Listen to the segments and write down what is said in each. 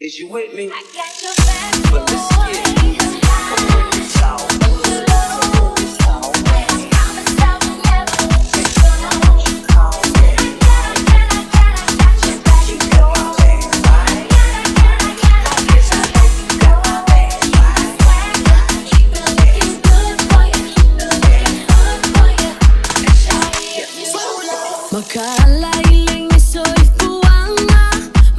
Is you with me? I got your back, But let's get it. Come on, let's talk. promise I will never let you go. I got your back, You got my back, right? keep it looking good for you, keep it looking good for you. Makaalailing iso'y puwanga,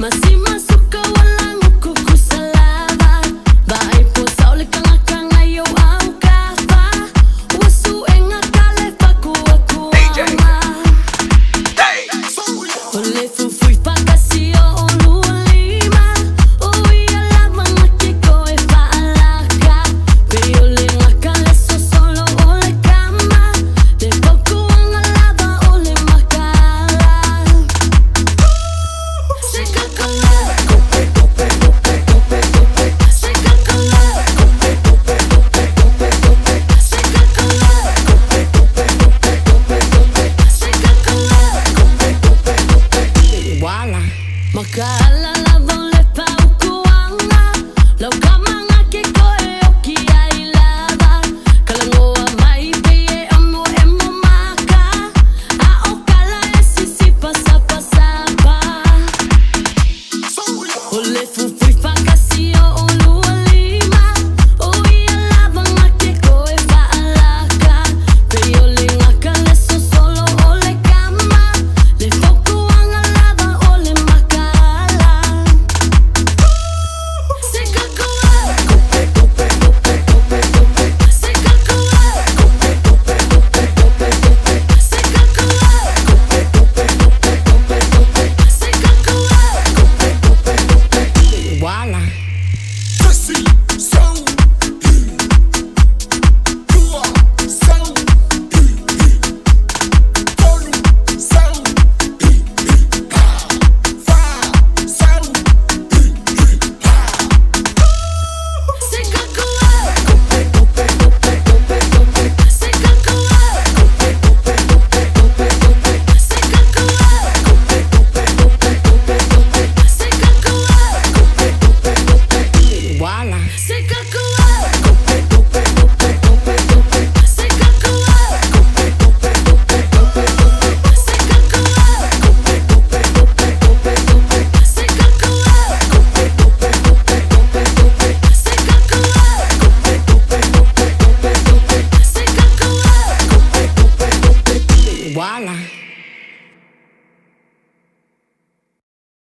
masih masuk ke walang kuku salaba. Baay po sa ulit kang akang ayaw ang kapa. Wasu nga kalepa ko ako ama. Oleh fufui pakasio olulima. Uwi alam mga kiko e paalaka. Peyole nga kaleso solo ole kama. De poco ang alaba ole makala. Seca cola, seca cola, seca cola, seca cola. Wala makaalala vole pa ukuanga. Lau ka mga kiko e oki ai lava. Kalangoa mai peye amo emo maka. A okala e sisi pasapa sapa. Ole fu